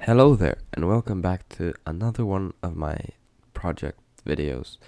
Hello there, and welcome back to another one of my project videos.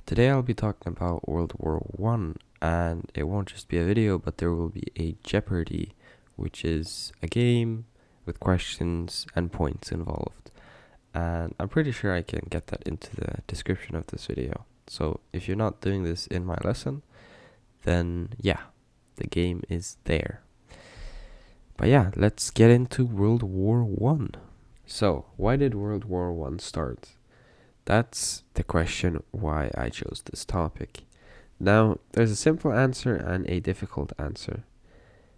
Today I'll be talking about World War One, and it won't just be a video, but there will be a Jeopardy, which is a game with questions and points involved. And I'm pretty sure I can get that into the description of this video. So if you're not doing this in my lesson, then yeah, the game is there. But yeah, let's get into World War One. So, why did World War One start? That's the question why I chose this topic. Now, there's a simple answer and a difficult answer.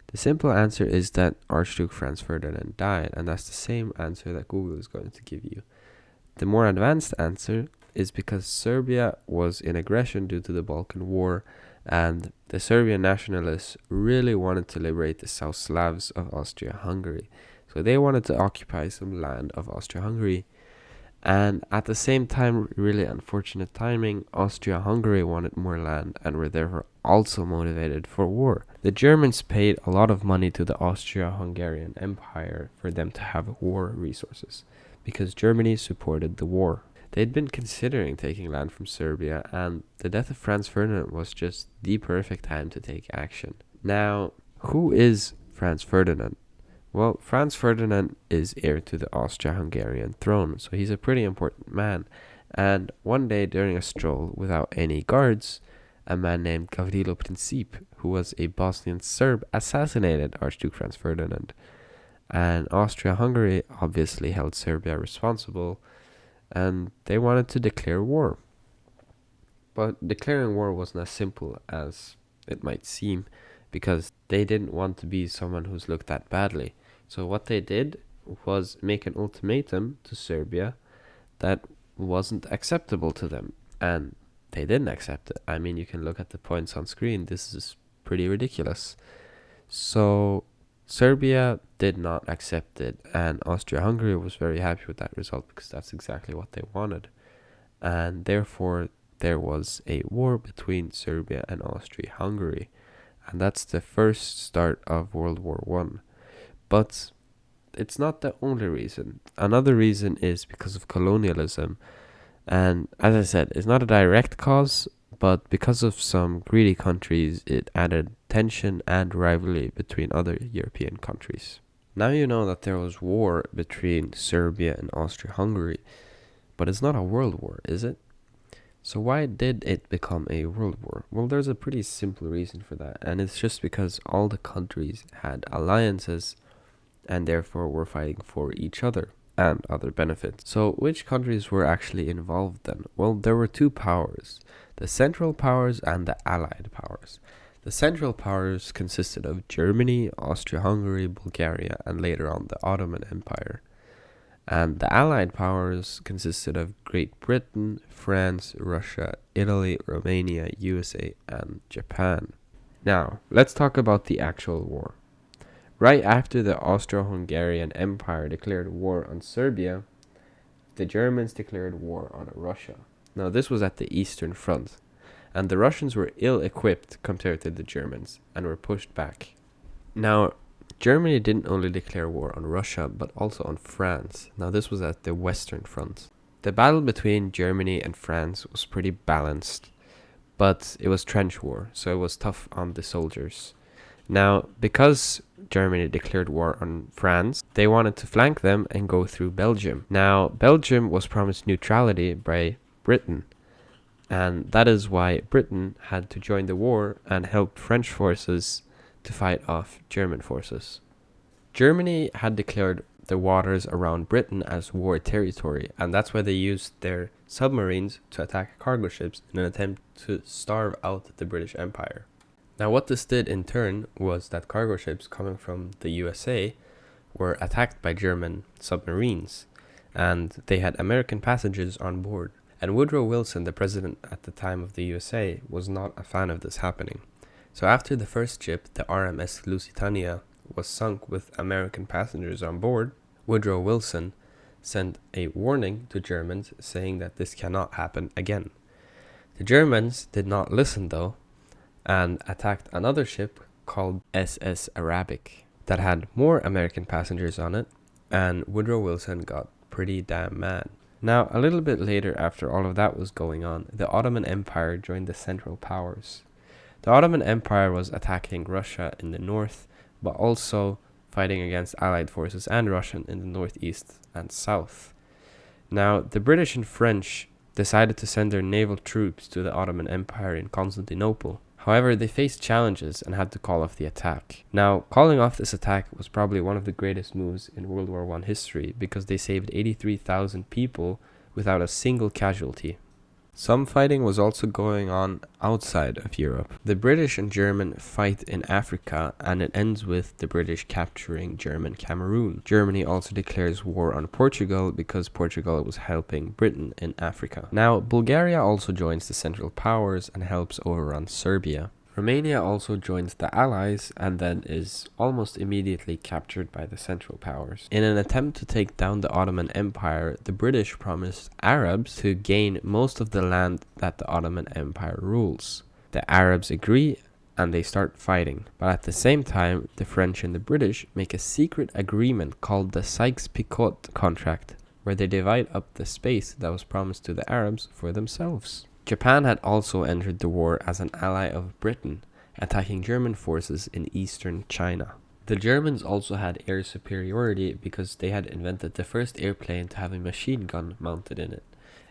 The simple answer is that Archduke Franz Ferdinand died, and that's the same answer that Google is going to give you. The more advanced answer is because Serbia was in aggression due to the Balkan War, and the Serbian nationalists really wanted to liberate the South Slavs of Austria-Hungary. So they wanted to occupy some land of Austria-Hungary. And at the same time, really unfortunate timing, Austria-Hungary wanted more land and were therefore also motivated for war. The Germans paid a lot of money to the Austria-Hungarian Empire for them to have war resources, because Germany supported the war. They'd been considering taking land from Serbia, and the death of Franz Ferdinand was just the perfect time to take action. Now, who is Franz Ferdinand? Well, Franz Ferdinand is heir to the Austria-Hungarian throne, so he's a pretty important man. And one day during a stroll without any guards, a man named Gavrilo Princip, who was a Bosnian Serb, assassinated Archduke Franz Ferdinand. And Austria-Hungary obviously held Serbia responsible, and they wanted to declare war. But declaring war wasn't as simple as it might seem, because they didn't want to be someone who's looked at badly. So what they did was make an ultimatum to Serbia that wasn't acceptable to them, and they didn't accept it. I mean, you can look at the points on screen. This is pretty ridiculous. So Serbia did not accept it, and Austria-Hungary was very happy with that result because that's exactly what they wanted. And therefore, there was a war between Serbia and Austria-Hungary, and that's the first start of World War One. But it's not the only reason. Another reason is because of colonialism, and as I said, it's not a direct cause, but because of some greedy countries, it added tension and rivalry between other European countries. Now you know that there was war between Serbia and Austria-Hungary, but it's not a world war, is it? So why did it become a world war? Well, there's a pretty simple reason for that, and it's just because all the countries had alliances and therefore were fighting for each other and other benefits. So which countries were actually involved then? Well, there were two powers, the Central Powers and the Allied Powers. The Central Powers consisted of Germany, Austria-Hungary, Bulgaria, and later on the Ottoman Empire. And the Allied Powers consisted of Great Britain, France, Russia, Italy, Romania, USA, and Japan. Now, let's talk about the actual war. Right after the Austro-Hungarian Empire declared war on Serbia, the Germans declared war on Russia. Now, this was at the Eastern Front, and the Russians were ill-equipped compared to the Germans and were pushed back. Now, Germany didn't only declare war on Russia, but also on France. Now, this was at the Western Front. The battle between Germany and France was pretty balanced, but it was trench war, so it was tough on the soldiers. Now, because Germany declared war on France, they wanted to flank them and go through Belgium. Now, Belgium was promised neutrality by Britain, and that is why Britain had to join the war and help French forces to fight off German forces. Germany had declared the waters around Britain as war territory, and that's why they used their submarines to attack cargo ships in an attempt to starve out the British Empire. Now, what this did in turn was that cargo ships coming from the USA were attacked by German submarines, and they had American passengers on board. And Woodrow Wilson, the president at the time of the USA, was not a fan of this happening. So after the first ship, the RMS Lusitania, was sunk with American passengers on board, Woodrow Wilson sent a warning to Germans saying that this cannot happen again. The Germans did not listen though, and attacked another ship called SS Arabic that had more American passengers on it, and Woodrow Wilson got pretty damn mad. Now, a little bit later, after all of that was going on, the Ottoman Empire joined the Central Powers. The Ottoman Empire was attacking Russia in the north, but also fighting against Allied forces and Russian in the northeast and south. Now, the British and French decided to send their naval troops to the Ottoman Empire in Constantinople. However, they faced challenges and had to call off the attack. Now, calling off this attack was probably one of the greatest moves in World War I history because they saved 83,000 people without a single casualty. Some fighting was also going on outside of Europe. The British and German fight in Africa, and it ends with the British capturing German Cameroon. Germany also declares war on Portugal because Portugal was helping Britain in Africa. Now, Bulgaria also joins the Central Powers and helps overrun Serbia. Romania also joins the Allies and then is almost immediately captured by the Central Powers. In an attempt to take down the Ottoman Empire, the British promised Arabs to gain most of the land that the Ottoman Empire rules. The Arabs agree and they start fighting. But at the same time, the French and the British make a secret agreement called the Sykes-Picot Contract, where they divide up the space that was promised to the Arabs for themselves. Japan had also entered the war as an ally of Britain, attacking German forces in eastern China. The Germans also had air superiority because they had invented the first airplane to have a machine gun mounted in it.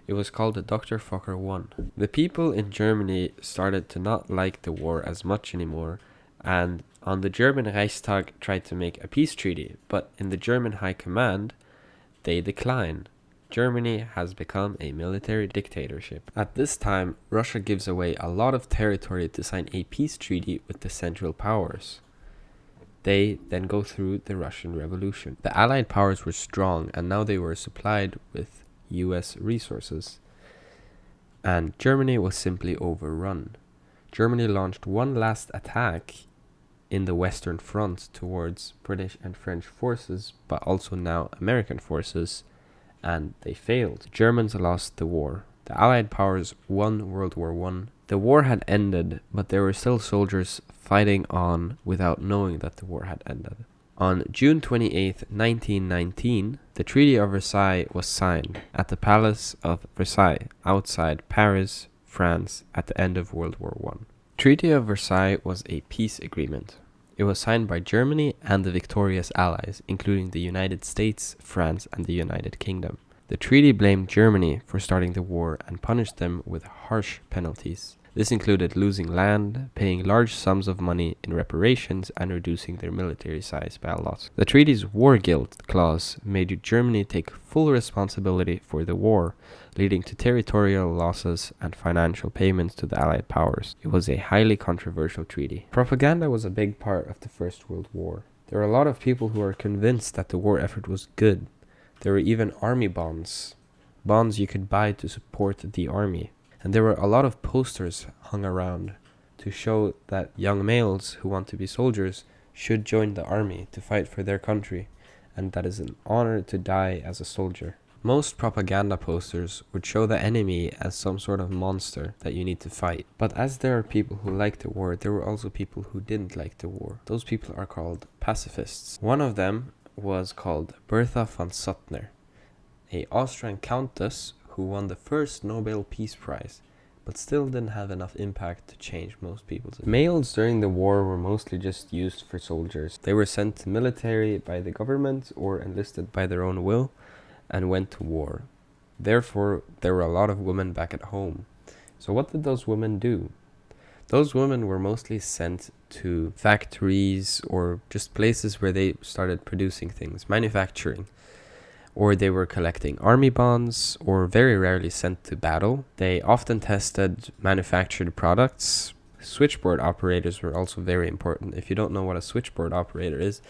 It was called the Dr. Fokker 1. The people in Germany started to not like the war as much anymore, and on the German Reichstag tried to make a peace treaty, but in the German High Command, they declined. Germany has become a military dictatorship. At this time, Russia gives away a lot of territory to sign a peace treaty with the Central Powers. They then go through the Russian Revolution. The Allied powers were strong, and now they were supplied with US resources. And Germany was simply overrun. Germany launched one last attack in the Western Front towards British and French forces, but also now American forces, and they failed. Germans lost the war. The Allied powers won World War I. The war had ended, but there were still soldiers fighting on without knowing that the war had ended. On June 28, 1919, the Treaty of Versailles was signed at the Palace of Versailles outside Paris, France, at the end of World War I. Treaty of Versailles was a peace agreement. It was signed by Germany and the victorious allies, including the United States, France, and the United Kingdom. The treaty blamed Germany for starting the war and punished them with harsh penalties. This included losing land, paying large sums of money in reparations, and reducing their military size by a lot. The treaty's war guilt clause made Germany take full responsibility for the war, leading to territorial losses and financial payments to the Allied powers. It was a highly controversial treaty. Propaganda was a big part of the First World War. There were a lot of people who were convinced that the war effort was good. There were even army bonds you could buy to support the army. And there were a lot of posters hung around to show that young males who want to be soldiers should join the army to fight for their country, and that is an honor to die as a soldier. Most propaganda posters would show the enemy as some sort of monster that you need to fight. But as there are people who liked the war, there were also people who didn't like the war. Those people are called pacifists. One of them was called Bertha von Suttner, an Austrian countess who won the first Nobel Peace Prize, but still didn't have enough impact to change most people's opinion. Males during the war were mostly just used for soldiers. They were sent to military by the government or enlisted by their own will and went to war. Therefore, there were a lot of women back at home. So what did those women do? Those women were mostly sent to factories or just places where they started producing things, manufacturing. Or they were collecting army bonds, or very rarely sent to battle. They often tested manufactured products. Switchboard operators were also very important. If you don't know what a switchboard operator is,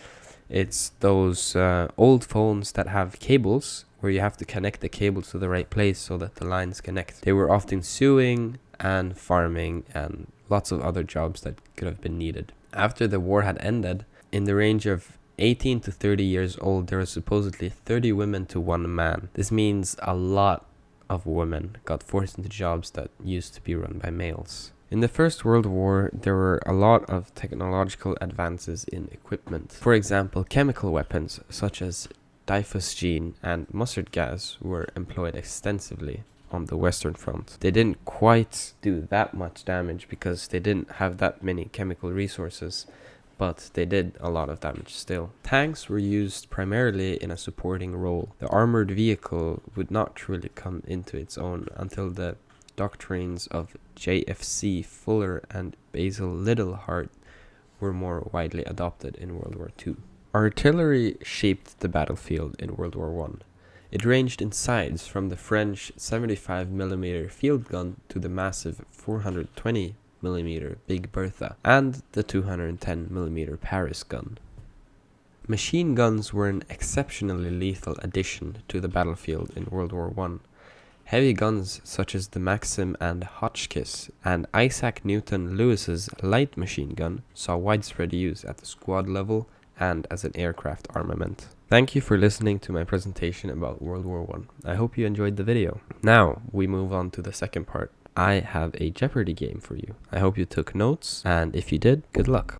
it's those old phones that have cables where you have to connect the cables to the right place so that the lines connect. They were often sewing and farming and lots of other jobs that could have been needed. After the war had ended, in the range of 18 to 30 years old, there were supposedly 30 women to one man. This means a lot of women got forced into jobs that used to be run by males. In the First World War, there were a lot of technological advances in equipment. For example, chemical weapons such as diphosphogen, and mustard gas were employed extensively on the Western Front. They didn't quite do that much damage because they didn't have that many chemical resources, but they did a lot of damage still. Tanks were used primarily in a supporting role. The armored vehicle would not truly come into its own until the doctrines of J.F.C. Fuller and Basil Littlehart were more widely adopted in World War II. Artillery shaped the battlefield in World War I. It ranged in size from the French 75mm field gun to the massive 420mm Big Bertha and the 210mm Paris gun. Machine guns were an exceptionally lethal addition to the battlefield in World War I. Heavy guns such as the Maxim and Hotchkiss and Isaac Newton Lewis's light machine gun saw widespread use at the squad level and as an aircraft armament. Thank you for listening to my presentation about World War I. I hope you enjoyed the video. Now we move on to the second part. I have a Jeopardy game for you. I hope you took notes, and if you did, good luck.